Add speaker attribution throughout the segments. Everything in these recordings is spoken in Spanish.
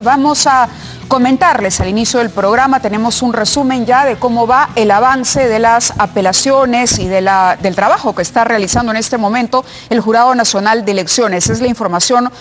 Speaker 1: Vamos a comentarles al inicio del programa, tenemos un resumen ya de cómo va el avance de las apelaciones y del trabajo que está realizando en este momento el Jurado Nacional de Elecciones. Es la información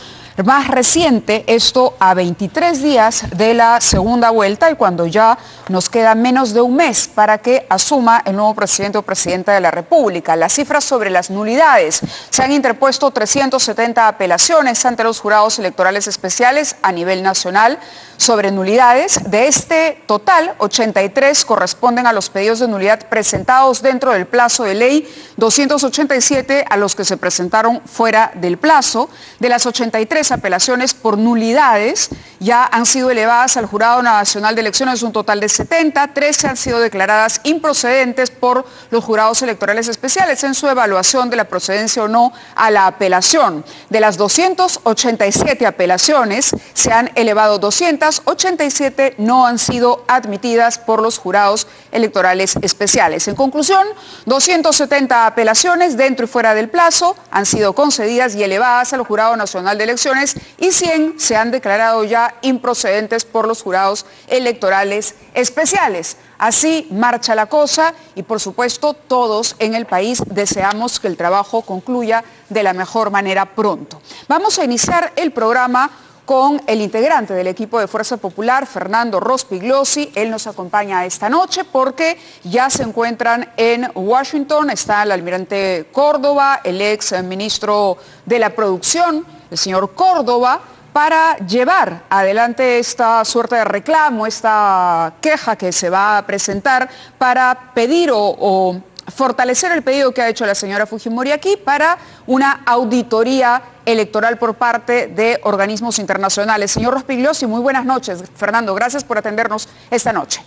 Speaker 1: más reciente, esto a 23 días de la segunda vuelta y cuando ya nos queda menos de un mes para que asuma el nuevo presidente o presidenta de la República. Las cifras sobre las nulidades: se han interpuesto 370 apelaciones ante los jurados electorales especiales a nivel nacional sobre nulidades. De este total, 83 corresponden a los pedidos de nulidad presentados dentro del plazo de ley, 287 a los que se presentaron fuera del plazo. De las 83 apelaciones por nulidades ya han sido elevadas al Jurado Nacional de Elecciones un total de 70, 13 han sido declaradas improcedentes por los jurados electorales especiales en su evaluación de la procedencia o no a la apelación. De las 287 apelaciones se han elevado 287, no han sido admitidas por los jurados electorales especiales. En conclusión, 270 apelaciones dentro y fuera del plazo han sido concedidas y elevadas al Jurado Nacional de Elecciones y 100 se han declarado ya improcedentes por los jurados electorales especiales. Así marcha la cosa y por supuesto todos en el país deseamos que el trabajo concluya de la mejor manera pronto. Vamos a iniciar el programa con el integrante del equipo de Fuerza Popular, Fernando Rospigliosi. Él nos acompaña esta noche porque ya se encuentran en Washington. Está el almirante Córdoba, el ex ministro de la Producción, el señor Córdoba, para llevar adelante esta suerte de reclamo, esta queja que se va a presentar para pedir o fortalecer el pedido que ha hecho la señora Fujimori aquí para una auditoría electoral por parte de organismos internacionales. Señor Rospigliosi, muy buenas noches. Fernando, gracias por atendernos esta noche.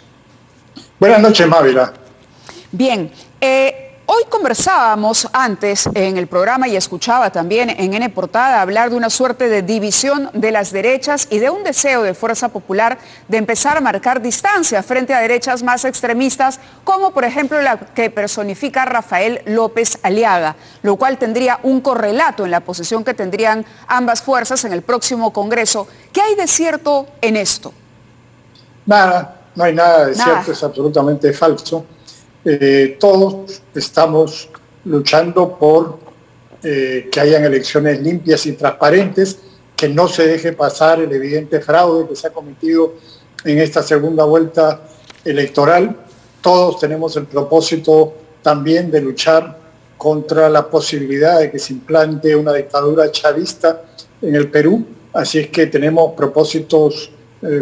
Speaker 2: Buenas noches, Mávila.
Speaker 1: Bien, hoy conversábamos antes en el programa y escuchaba también en N Portada hablar de una suerte de división de las derechas y de un deseo de Fuerza Popular de empezar a marcar distancia frente a derechas más extremistas, como por ejemplo la que personifica Rafael López Aliaga, lo cual tendría un correlato en la posición que tendrían ambas fuerzas en el próximo Congreso. ¿Qué hay de cierto en esto?
Speaker 2: Nada, no hay nada de cierto, es absolutamente falso. Todos estamos luchando por que hayan elecciones limpias y transparentes, que no se deje pasar el evidente fraude que se ha cometido en esta segunda vuelta electoral. Todos tenemos el propósito también de luchar contra la posibilidad de que se implante una dictadura chavista en el Perú, así es que tenemos propósitos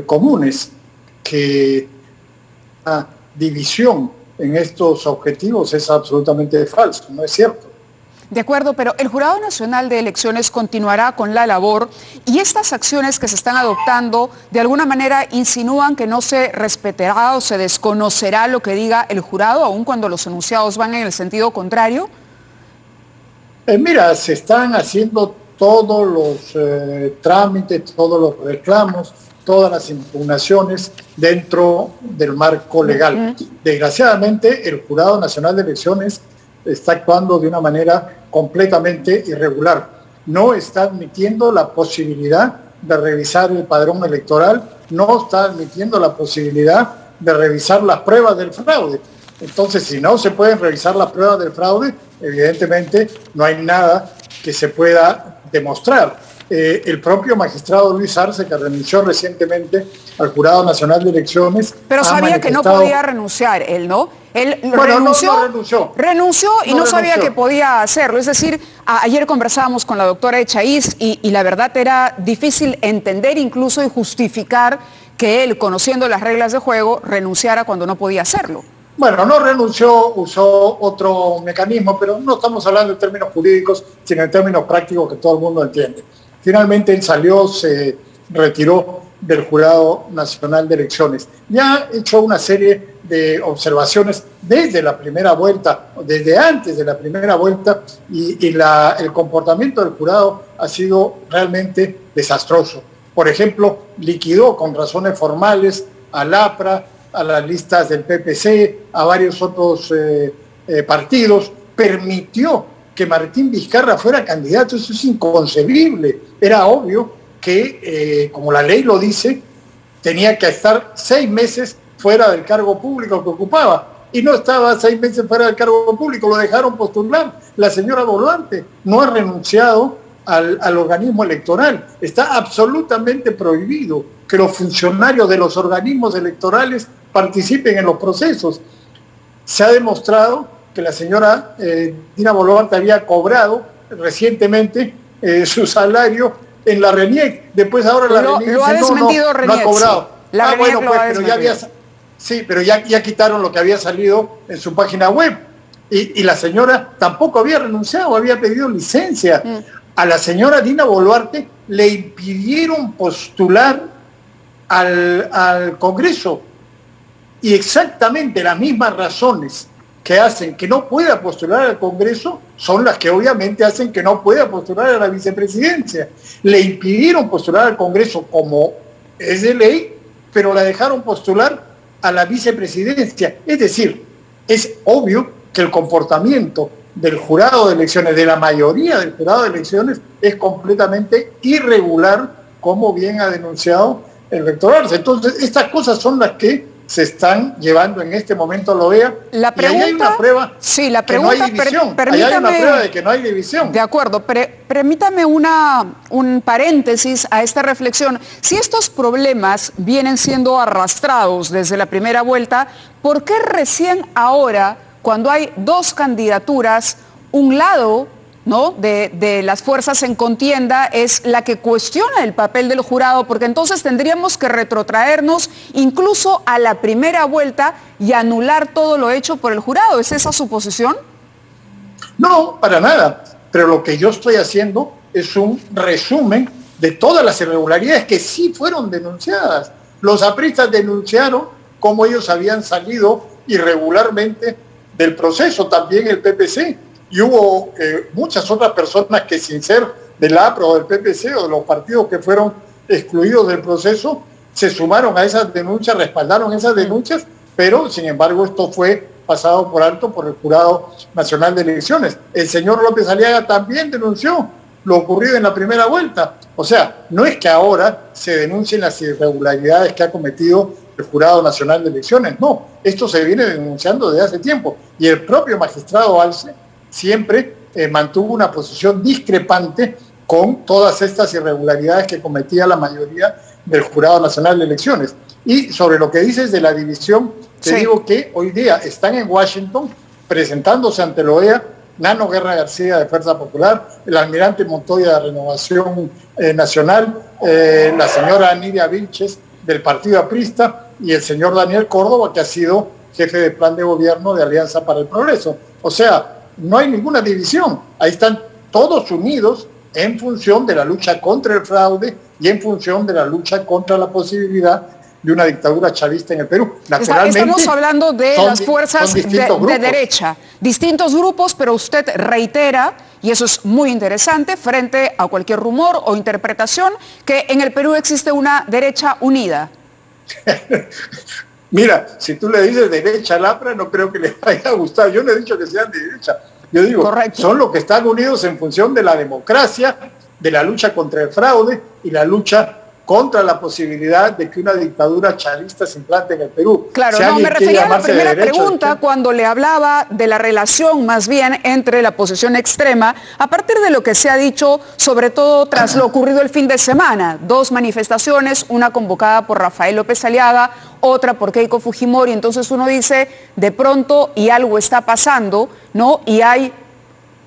Speaker 2: comunes, que la división en estos objetivos es absolutamente falso, no es cierto.
Speaker 1: De acuerdo, pero el Jurado Nacional de Elecciones continuará con la labor y estas acciones que se están adoptando de alguna manera insinúan que no se respetará o se desconocerá lo que diga el jurado, aun cuando los enunciados van en el sentido contrario.
Speaker 2: Mira, se están haciendo todos los trámites, todos los reclamos, todas las impugnaciones dentro del marco legal. Desgraciadamente, el Jurado Nacional de Elecciones está actuando de una manera completamente irregular. No está admitiendo la posibilidad de revisar el padrón electoral, no está admitiendo la posibilidad de revisar las pruebas del fraude. Entonces, si no se pueden revisar las pruebas del fraude, evidentemente no hay nada que se pueda demostrar. El propio magistrado Luis Arce, que renunció recientemente al Jurado Nacional de Elecciones.
Speaker 1: Pero sabía que no podía renunciar él, ¿no? Él renunció y no sabía que podía hacerlo. Es decir, ayer conversábamos con la doctora Echaíz y la verdad era difícil entender incluso y justificar que él, conociendo las reglas de juego, renunciara cuando no podía hacerlo.
Speaker 2: Bueno, no renunció, usó otro mecanismo, pero no estamos hablando en términos jurídicos, sino en términos prácticos que todo el mundo entiende. Finalmente él salió, se retiró del Jurado Nacional de Elecciones. Ya ha hecho una serie de observaciones desde la primera vuelta, desde antes de la primera vuelta, y el comportamiento del jurado ha sido realmente desastroso. Por ejemplo, liquidó con razones formales al APRA, a las listas del PPC, a varios otros partidos, permitió que Martín Vizcarra fuera candidato. Eso es inconcebible. Era obvio que que, como la ley lo dice, tenía que estar 6 meses fuera del cargo público que ocupaba. Y no estaba 6 meses fuera del cargo público, lo dejaron postular. La señora Boluarte no ha renunciado al organismo electoral. Está absolutamente prohibido que los funcionarios de los organismos electorales participen en los procesos. Se ha demostrado que la señora Dina Boluarte había cobrado recientemente su salario en la RENIEC. Después ahora la RENIEC
Speaker 1: lo ha desmentido RENIEC,
Speaker 2: no ha cobrado.
Speaker 1: Sí. La RENIEC
Speaker 2: bueno, pues, pero ya había... Sí, pero ya quitaron lo que había salido en su página web. Y la señora tampoco había renunciado, había pedido licencia. A la señora Dina Boluarte le impidieron postular al Congreso. Y exactamente las mismas razones que hacen que no pueda postular al Congreso son las que obviamente hacen que no pueda postular a la vicepresidencia. Le impidieron postular al Congreso como es de ley, pero la dejaron postular a la vicepresidencia. Es decir, es obvio que el comportamiento del jurado de elecciones, de la mayoría del jurado de elecciones, es completamente irregular, como bien ha denunciado el rector Arce. Entonces, estas cosas son las que se están llevando en este momento a la OEA.
Speaker 1: La pregunta,
Speaker 2: y ahí hay una prueba
Speaker 1: que no hay división.
Speaker 2: Ahí hay una prueba de que no hay división.
Speaker 1: De acuerdo, permítame un paréntesis a esta reflexión. Si estos problemas vienen siendo arrastrados desde la primera vuelta, ¿por qué recién ahora, cuando hay 2 candidaturas, un lado, ¿no?, de las fuerzas en contienda es la que cuestiona el papel del jurado? Porque entonces tendríamos que retrotraernos incluso a la primera vuelta y anular todo lo hecho por el jurado. ¿Es esa su posición?
Speaker 2: No, para nada. Pero lo que yo estoy haciendo es un resumen de todas las irregularidades que sí fueron denunciadas. Los apristas denunciaron cómo ellos habían salido irregularmente del proceso, también el PPC. Y hubo muchas otras personas que, sin ser del APRA o del PPC o de los partidos que fueron excluidos del proceso, se sumaron a esas denuncias, respaldaron esas denuncias, pero sin embargo esto fue pasado por alto por el Jurado Nacional de Elecciones. El señor López Aliaga también denunció lo ocurrido en la primera vuelta. O sea, no es que ahora se denuncien las irregularidades que ha cometido el Jurado Nacional de Elecciones, no, esto se viene denunciando desde hace tiempo. Y el propio magistrado Arce siempre mantuvo una posición discrepante con todas estas irregularidades que cometía la mayoría del Jurado Nacional de Elecciones. Y sobre lo que dices de la división, te digo que hoy día están en Washington presentándose ante la OEA Nano Guerra García de Fuerza Popular, el almirante Montoya de Renovación Nacional, la señora Nidia Vilches del Partido Aprista y el señor Daniel Córdoba, que ha sido jefe de plan de gobierno de Alianza para el Progreso. O sea, no hay ninguna división. Ahí están todos unidos en función de la lucha contra el fraude y en función de la lucha contra la posibilidad de una dictadura chavista en el Perú. Naturalmente,
Speaker 1: estamos hablando de las fuerzas de derecha, distintos grupos, pero usted reitera, y eso es muy interesante, frente a cualquier rumor o interpretación, que en el Perú existe una derecha unida.
Speaker 2: Mira, si tú le dices derecha al APRA, no creo que les vaya a gustar. Yo no he dicho que sean de derecha. Yo digo, correcto, son los que están unidos en función de la democracia, de la lucha contra el fraude y la lucha contra la posibilidad de que una dictadura chavista se implante en el Perú.
Speaker 1: Claro,
Speaker 2: si
Speaker 1: no, me refería a la primera pregunta cuando le hablaba de la relación más bien entre la posición extrema, a partir de lo que se ha dicho, sobre todo tras lo ocurrido el fin de semana. 2 manifestaciones, una convocada por Rafael López Aliaga, otra por Keiko Fujimori. Entonces uno dice, de pronto, y algo está pasando, ¿no? Y hay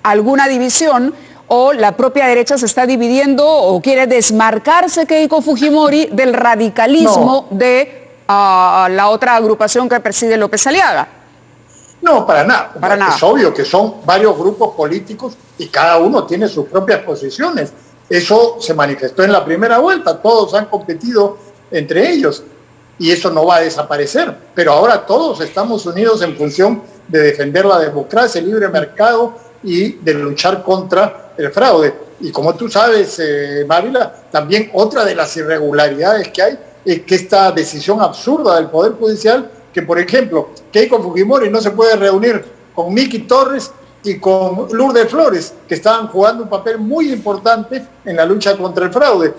Speaker 1: alguna división, o la propia derecha se está dividiendo o quiere desmarcarse Keiko Fujimori del radicalismo de la otra agrupación que preside López Aliaga.
Speaker 2: No, para nada. Es obvio que son varios grupos políticos y cada uno tiene sus propias posiciones. Eso se manifestó en la primera vuelta, todos han competido entre ellos y eso no va a desaparecer. Pero ahora todos estamos unidos en función de defender la democracia, el libre mercado y de luchar contra el fraude. Y como tú sabes, Mávila, también otra de las irregularidades que hay es que esta decisión absurda del Poder Judicial, que por ejemplo, Keiko Fujimori no se puede reunir con Miki Torres y con Lourdes Flores, que estaban jugando un papel muy importante en la lucha contra el fraude.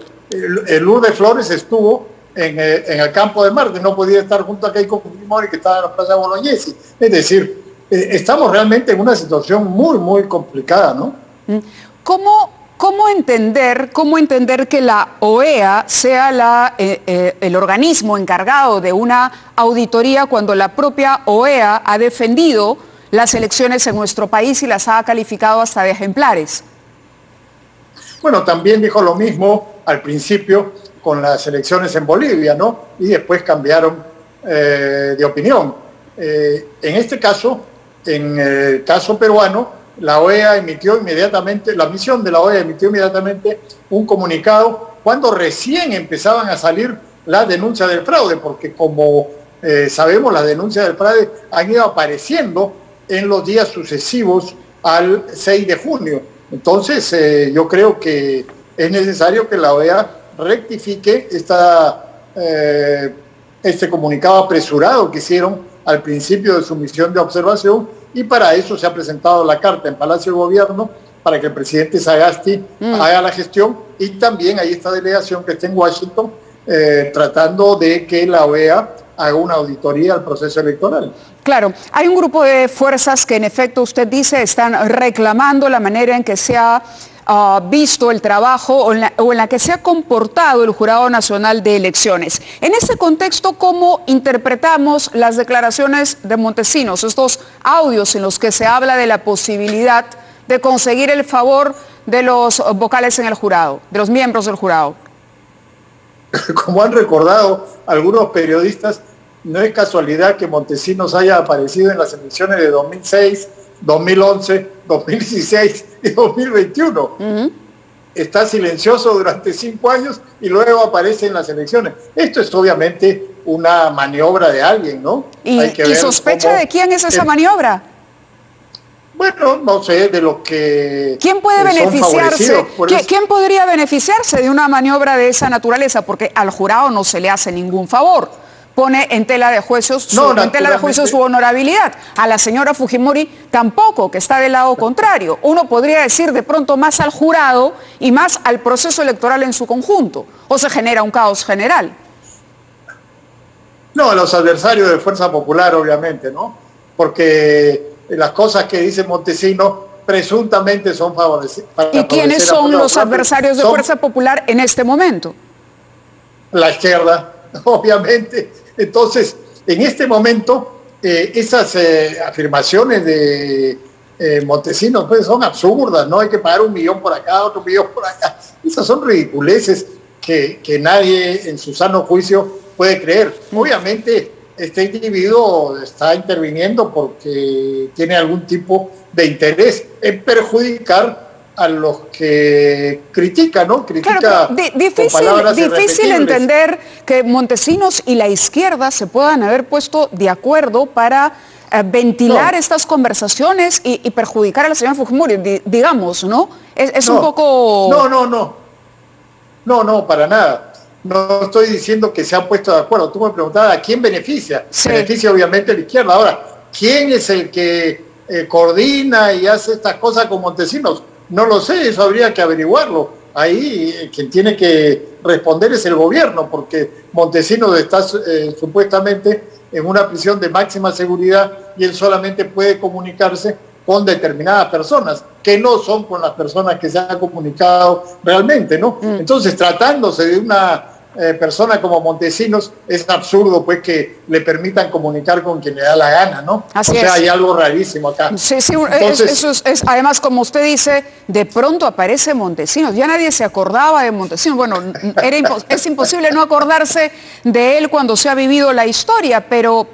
Speaker 2: Lourdes Flores estuvo en el campo de Marte, no podía estar junto a Keiko Fujimori, que estaba en la Plaza Bolognesi. Es decir, estamos realmente en una situación muy, muy complicada, ¿no?
Speaker 1: ¿Cómo entender que la OEA sea el organismo encargado de una auditoría cuando la propia OEA ha defendido las elecciones en nuestro país y las ha calificado hasta de ejemplares?
Speaker 2: Bueno, también dijo lo mismo al principio con las elecciones en Bolivia, ¿no? Y después cambiaron de opinión. En este caso, en el caso peruano, la OEA emitió inmediatamente, la misión de la OEA emitió inmediatamente un comunicado cuando recién empezaban a salir las denuncias del fraude, porque como sabemos, las denuncias del fraude han ido apareciendo en los días sucesivos al 6 de junio. Entonces, yo creo que es necesario que la OEA rectifique este comunicado apresurado que hicieron al principio de su misión de observación, y para eso se ha presentado la carta en Palacio de Gobierno para que el presidente Sagasti haga la gestión, y también hay esta delegación que está en Washington tratando de que la OEA haga una auditoría al proceso electoral.
Speaker 1: Claro, hay un grupo de fuerzas que en efecto usted dice están reclamando la manera en que se ha visto el trabajo o en la que se ha comportado el Jurado Nacional de Elecciones. En ese contexto, ¿cómo interpretamos las declaraciones de Montesinos, estos audios en los que se habla de la posibilidad de conseguir el favor de los vocales en el jurado, de los miembros del jurado?
Speaker 2: Como han recordado algunos periodistas, no es casualidad que Montesinos haya aparecido en las elecciones de 2006, 2011, 2016 y 2021. Está silencioso durante 5 años y luego aparece en las elecciones. Esto es obviamente una maniobra de alguien, ¿no?
Speaker 1: ¿Y sospecha de quién es esa maniobra?
Speaker 2: Bueno, no sé, de lo que...
Speaker 1: ¿Quién puede beneficiarse? ¿Quién podría beneficiarse de una maniobra de esa naturaleza? Porque al jurado no se le hace ningún favor. Pone en tela de juicio su honorabilidad. A la señora Fujimori tampoco, que está del lado contrario. Uno podría decir de pronto más al jurado y más al proceso electoral en su conjunto. ¿O se genera un caos general?
Speaker 2: No, a los adversarios de Fuerza Popular, obviamente, ¿no? Porque las cosas que dice Montesinos presuntamente son favorecidas.
Speaker 1: ¿Y quiénes son los adversarios de Fuerza Popular en este momento?
Speaker 2: La izquierda, obviamente. Entonces, en este momento, esas afirmaciones de Montesinos pues, son absurdas, ¿no? Hay que pagar 1 millón por acá, otro millón por acá. Esas son ridiculeces que nadie en su sano juicio puede creer. Obviamente, este individuo está interviniendo porque tiene algún tipo de interés en perjudicar a los que critican, ¿no?
Speaker 1: Claro, difícil entender que Montesinos y la izquierda se puedan haber puesto de acuerdo para ventilar estas conversaciones y perjudicar a la señora Fujimori, digamos, ¿no? Es un poco...
Speaker 2: No, para nada. No estoy diciendo que se han puesto de acuerdo. Tú me preguntabas a quién beneficia. Sí. Beneficia obviamente a la izquierda. Ahora, ¿quién es el que coordina y hace estas cosas con Montesinos? No lo sé, eso habría que averiguarlo. Ahí quien tiene que responder es el gobierno, porque Montesinos está supuestamente en una prisión de máxima seguridad y él solamente puede comunicarse con determinadas personas, que no son con las personas que se han comunicado realmente, ¿no? Entonces, tratándose de una persona como Montesinos, es absurdo pues que le permitan comunicar con quien le da la gana, ¿no?
Speaker 1: Así es.
Speaker 2: Hay algo rarísimo acá.
Speaker 1: Sí, entonces, eso es, además, como usted dice, de pronto aparece Montesinos. Ya nadie se acordaba de Montesinos. Bueno, es imposible no acordarse de él cuando se ha vivido la historia, pero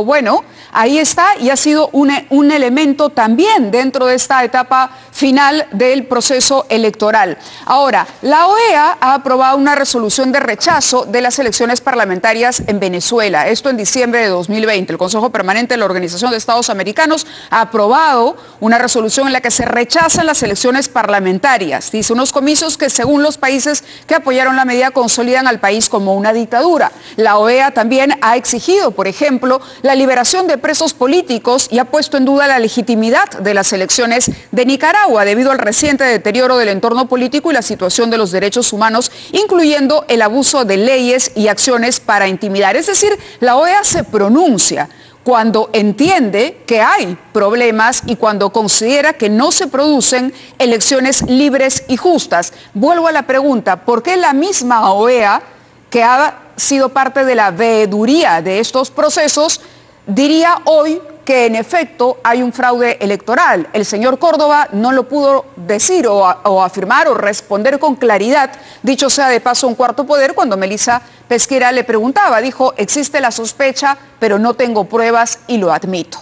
Speaker 1: bueno, ahí está y ha sido un elemento también dentro de esta etapa final del proceso electoral. Ahora, la OEA ha aprobado una resolución de rechazo rechazo de las elecciones parlamentarias en Venezuela. Esto en diciembre de 2020. El Consejo Permanente de la Organización de Estados Americanos ha aprobado una resolución en la que se rechazan las elecciones parlamentarias. Dice, unos comicios que según los países que apoyaron la medida consolidan al país como una dictadura. La OEA también ha exigido, por ejemplo, la liberación de presos políticos y ha puesto en duda la legitimidad de las elecciones de Nicaragua debido al reciente deterioro del entorno político y la situación de los derechos humanos, incluyendo el abuso de leyes y acciones para intimidar. Es decir, la OEA se pronuncia cuando entiende que hay problemas y cuando considera que no se producen elecciones libres y justas. Vuelvo a la pregunta, ¿por qué la misma OEA, que ha sido parte de la veeduría de estos procesos, diría hoy que en efecto hay un fraude electoral? El señor Córdoba no lo pudo decir o afirmar o responder con claridad, dicho sea de paso un cuarto poder, cuando Melissa Pesquera le preguntaba. Dijo, existe la sospecha, pero no tengo pruebas y lo admito.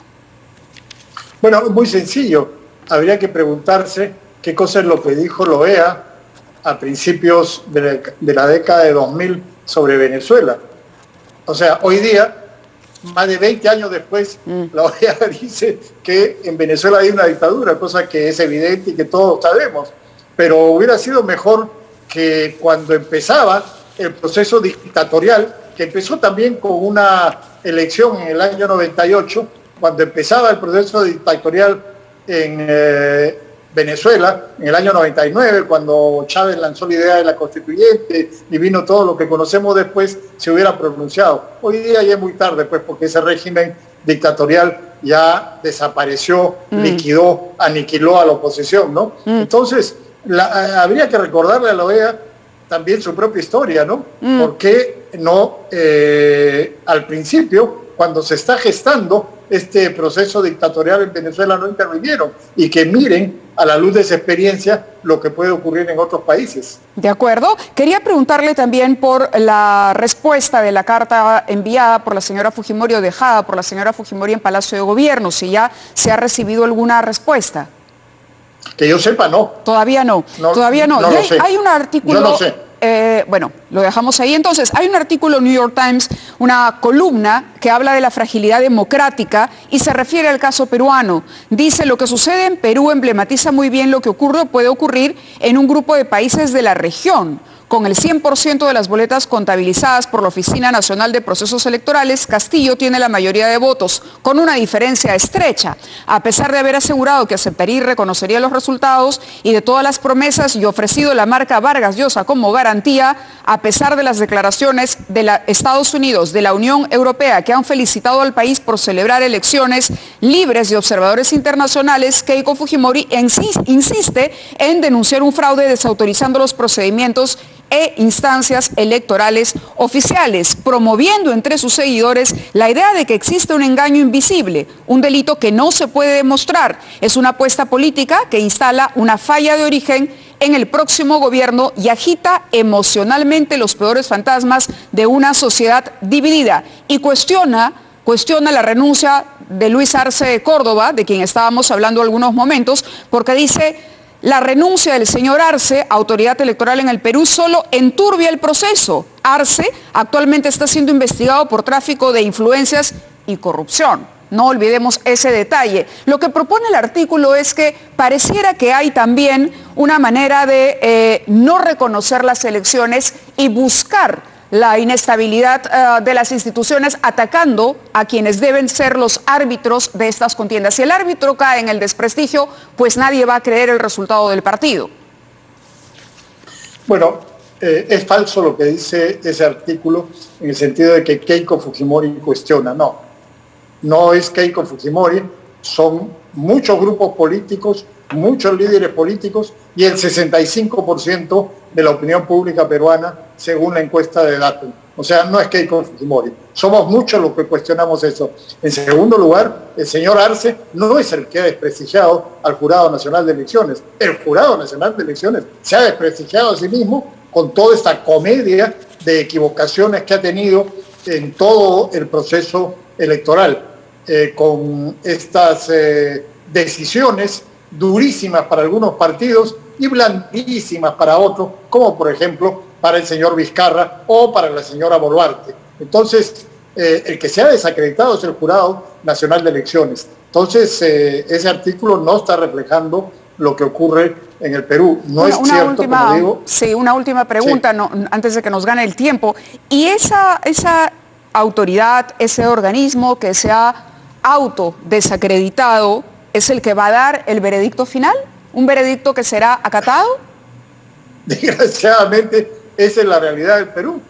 Speaker 2: Bueno, muy sencillo. Habría que preguntarse qué cosa es lo que dijo la OEA a principios de la década de 2000 sobre Venezuela. O sea, hoy día, más de 20 años después, la OEA dice que en Venezuela hay una dictadura, cosa que es evidente y que todos sabemos. Pero hubiera sido mejor que cuando empezaba el proceso dictatorial, que empezó también con una elección en el año 98, cuando empezaba el proceso dictatorial en Venezuela, en el año 99, cuando Chávez lanzó la idea de la constituyente y vino todo lo que conocemos después, se hubiera pronunciado. Hoy día ya es muy tarde, pues, porque ese régimen dictatorial ya desapareció, liquidó, aniquiló a la oposición, ¿no? Entonces, habría que recordarle a la OEA también su propia historia, ¿no? ¿Por qué no al principio, cuando se está gestando este proceso dictatorial en Venezuela, no intervinieron? Y que miren a la luz de esa experiencia lo que puede ocurrir en otros países.
Speaker 1: De acuerdo. Quería preguntarle también por la respuesta de la carta enviada por la señora Fujimori o dejada por la señora Fujimori en Palacio de Gobierno, si ya se ha recibido alguna respuesta.
Speaker 2: Que yo sepa, no.
Speaker 1: Todavía no. Todavía no.
Speaker 2: No lo sé.
Speaker 1: Hay un artículo...
Speaker 2: Yo no sé.
Speaker 1: Bueno, lo dejamos ahí. Entonces, hay un artículo en New York Times, una columna que habla de la fragilidad democrática y se refiere al caso peruano. Dice, lo que sucede en Perú emblematiza muy bien lo que ocurre o puede ocurrir en un grupo de países de la región. Con el 100% de las boletas contabilizadas por la Oficina Nacional de Procesos Electorales, Castillo tiene la mayoría de votos, con una diferencia estrecha. A pesar de haber asegurado que aceptaría y reconocería los resultados y de todas las promesas y ofrecido la marca Vargas Llosa como garantía, a pesar de las declaraciones de Estados Unidos, de la Unión Europea, que han felicitado al país por celebrar elecciones libres de observadores internacionales, Keiko Fujimori insiste en denunciar un fraude desautorizando los procedimientos e instancias electorales oficiales, promoviendo entre sus seguidores la idea de que existe un engaño invisible, un delito que no se puede demostrar. Es una apuesta política que instala una falla de origen en el próximo gobierno y agita emocionalmente los peores fantasmas de una sociedad dividida. Y cuestiona la renuncia de Luis Arce Córdoba, de quien estábamos hablando algunos momentos, porque dice... La renuncia del señor Arce, autoridad electoral en el Perú, solo enturbia el proceso. Arce actualmente está siendo investigado por tráfico de influencias y corrupción. No olvidemos ese detalle. Lo que propone el artículo es que pareciera que hay también una manera de no reconocer las elecciones y buscar la inestabilidad de las instituciones atacando a quienes deben ser los árbitros de estas contiendas. Si el árbitro cae en el desprestigio, pues nadie va a creer el resultado del partido.
Speaker 2: Bueno, es falso lo que dice ese artículo en el sentido de que Keiko Fujimori cuestiona. No es Keiko Fujimori, son muchos grupos políticos, muchos líderes políticos y el 65% de la opinión pública peruana según la encuesta de Datum. O sea, no es Keiko Fujimori. Somos muchos los que cuestionamos eso. En segundo lugar, el señor Arce no es el que ha desprestigiado al Jurado Nacional de Elecciones. El Jurado Nacional de Elecciones se ha desprestigiado a sí mismo con toda esta comedia de equivocaciones que ha tenido en todo el proceso electoral, con estas decisiones durísimas para algunos partidos y blandísimas para otros, como por ejemplo para el señor Vizcarra o para la señora Boluarte. Entonces, el que se ha desacreditado es el Jurado Nacional de Elecciones. Entonces, ese artículo no está reflejando lo que ocurre en el Perú. No es cierto, como digo.
Speaker 1: Sí, una última pregunta,
Speaker 2: Sí.
Speaker 1: no, antes de que nos gane el tiempo. ¿Y esa autoridad, ese organismo que se ha autodesacreditado, es el que va a dar el veredicto final? ¿Un veredicto que será acatado?
Speaker 2: Desgraciadamente, esa es la realidad del Perú.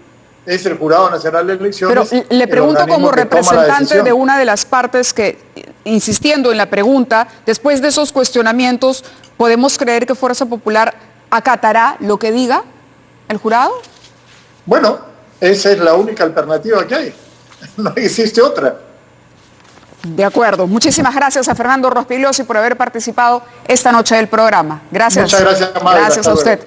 Speaker 2: Es el Jurado Nacional de Elecciones.
Speaker 1: Pero le pregunto como representante de una de las partes que, insistiendo en la pregunta, después de esos cuestionamientos, ¿podemos creer que Fuerza Popular acatará lo que diga el jurado?
Speaker 2: Bueno, esa es la única alternativa que hay. No existe otra.
Speaker 1: De acuerdo. Muchísimas gracias a Fernando Rospigliosi por haber participado esta noche del programa. Gracias.
Speaker 2: Muchas gracias, Mayra.
Speaker 1: Gracias a usted.